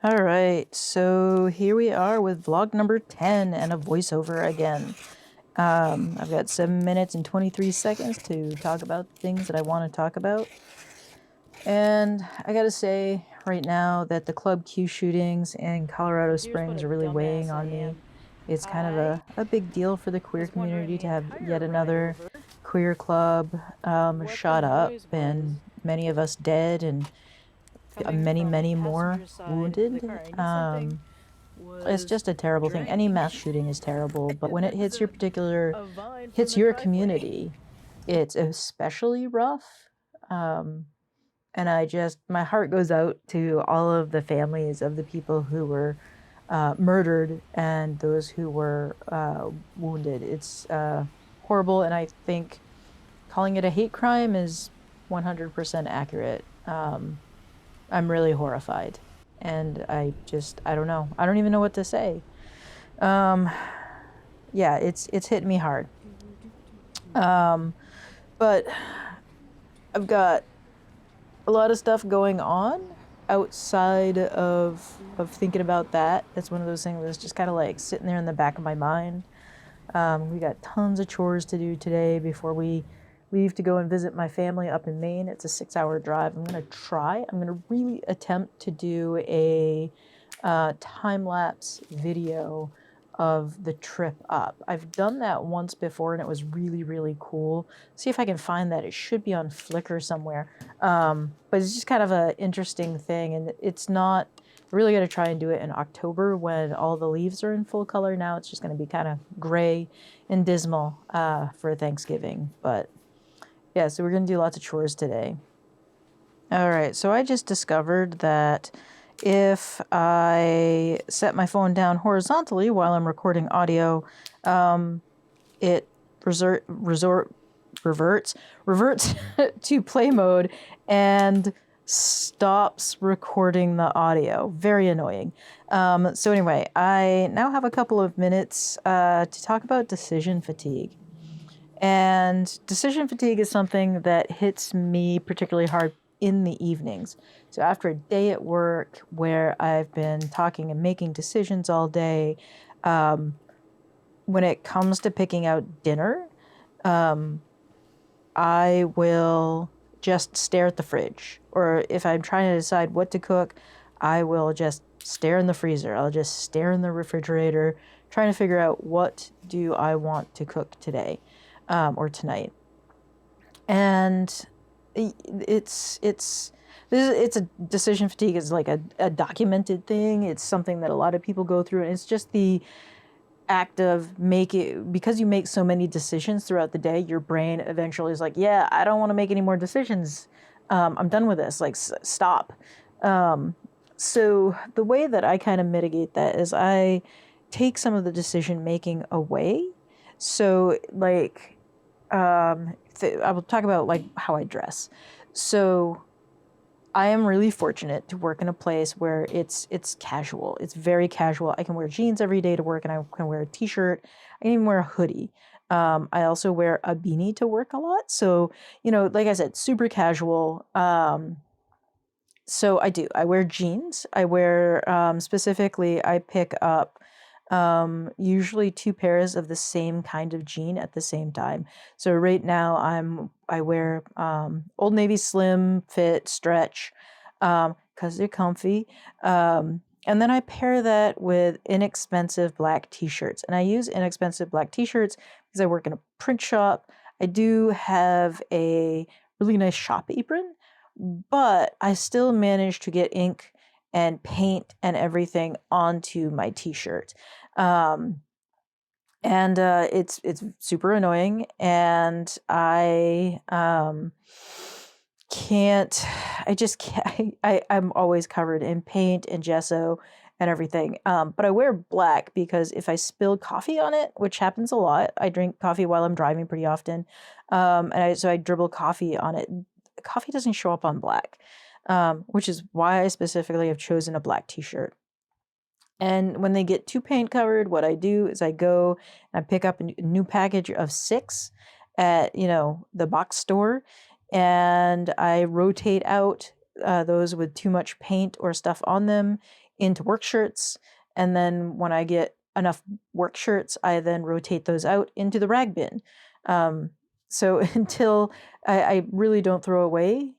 All right, so here we are with vlog number 10 and a voiceover again. I've got 7 minutes and 23 seconds to talk about things that I want to talk about. And I gotta say right now that the Club Q shootings in Colorado Springs are really weighing on me. It's kind of a big deal for the queer community to have yet another queer club shot up and many of us dead and many more wounded. It's just a terrible thing. Any mass shooting is terrible, but when it hits hits your community, it's especially rough. And my heart goes out to all of the families of the people who were murdered and those who were wounded. It's horrible, and I think calling it a hate crime is 100% accurate. I'm really horrified, and I don't know. I don't even know what to say. Yeah, it's hit me hard. But I've got a lot of stuff going on outside of thinking about that. That's one of those things that's just kind of like sitting there in the back of my mind. We got tons of chores to do today before we leave to go and visit my family up in Maine. It's a 6-hour drive. I'm going to really attempt to do a time-lapse video of the trip up. I've done that once before and it was really, really cool. See if I can find that. It should be on Flickr somewhere. But it's just kind of an interesting thing, and it's not really going to try and do it in October when all the leaves are in full color. Now it's just going to be kind of gray and dismal for Thanksgiving. But yeah, so we're going to do lots of chores today. All right, so I just discovered that if I set my phone down horizontally while I'm recording audio, it reverts to play mode and stops recording the audio. Very annoying. So anyway, I now have a couple of minutes to talk about decision fatigue. And decision fatigue is something that hits me particularly hard in the evenings. So after a day at work where I've been talking and making decisions all day, when it comes to picking out dinner, I will just stare at the fridge. Or if I'm trying to decide what to cook, I will just stare in the freezer. I'll just stare in the refrigerator, trying to figure out what do I want to cook today or tonight. And it's a decision fatigue is like a documented thing. It's something that a lot of people go through, and it's just the act of because you make so many decisions throughout the day, your brain eventually is like, yeah, I don't want to make any more decisions. I'm done with this. Like, stop. So the way that I kind of mitigate that is I take some of the decision making away. So like, I will talk about like how I dress. So I am really fortunate to work in a place where it's casual. It's very casual. I can wear jeans every day to work, and I can wear a t-shirt. I can even wear a hoodie. I also wear a beanie to work a lot. So, like I said, super casual. So I wear jeans. I wear, specifically, I pick up usually 2 pairs of the same kind of jean at the same time. So right now I wear Old Navy slim fit stretch because they're comfy. And then I pair that with inexpensive black t-shirts. And I use inexpensive black t-shirts because I work in a print shop. I do have a really nice shop apron, but I still manage to get ink and paint and everything onto my t-shirt. And it's super annoying, and I'm always covered in paint and gesso and everything. But I wear black because if I spill coffee on it, which happens a lot, I drink coffee while I'm driving pretty often, so I dribble coffee on it. Coffee doesn't show up on black, which is why I specifically have chosen a black t-shirt. And when they get too paint covered, what I do is I go and I pick up a new package of 6 at, the box store, and I rotate out those with too much paint or stuff on them into work shirts. And then when I get enough work shirts, I then rotate those out into the rag bin. So until I really don't throw away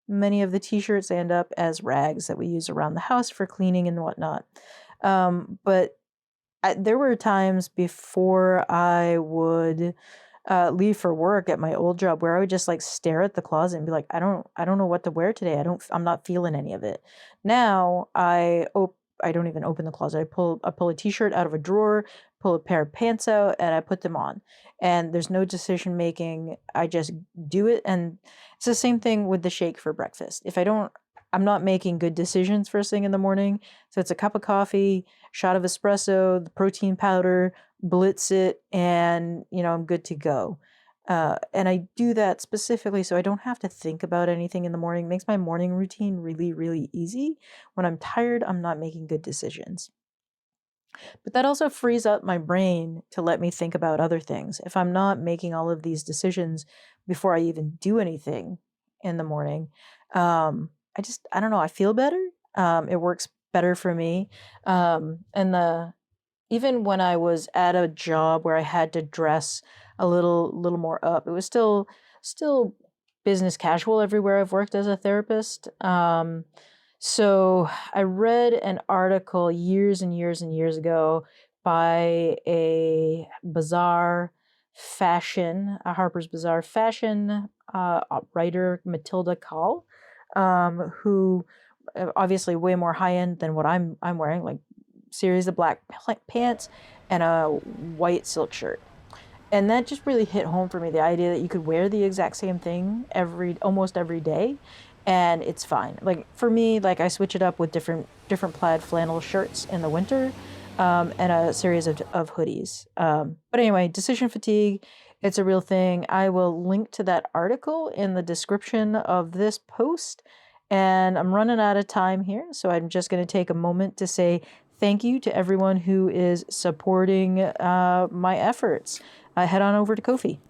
many of the t-shirts, they end up as rags that we use around the house for cleaning and whatnot. But there were times before I would leave for work at my old job where I would just like stare at the closet and be like, I don't know what to wear today. I'm not feeling any of it. Now I don't even open the closet. I pull a t-shirt out of a drawer, pull a pair of pants out, and I put them on. And there's no decision making. I just do it. And it's the same thing with the shake for breakfast. If I don't, I'm not making good decisions first thing in the morning. So it's a cup of coffee, shot of espresso, the protein powder, blitz it, and I'm good to go. And I do that specifically so I don't have to think about anything in the morning. It makes my morning routine really, really easy. When I'm tired, I'm not making good decisions. But that also frees up my brain to let me think about other things. If I'm not making all of these decisions before I even do anything in the morning, I don't know, I feel better. It works better for me. And even when I was at a job where I had to dress a little more up, it was still business casual everywhere I've worked as a therapist. So I read an article years and years and years ago by a Harper's Bazaar fashion writer, Matilda Call, who obviously way more high end than what I'm wearing, like series of black pants and a white silk shirt. And that just really hit home for me, the idea that you could wear the exact same thing almost every day and it's fine. Like for me, like I switch it up with different plaid flannel shirts in the winter, and a series of hoodies. But anyway, decision fatigue, it's a real thing. I will link to that article in the description of this post. And I'm running out of time here, so I'm just going to take a moment to say thank you to everyone who is supporting my efforts. Head on over to Ko-fi.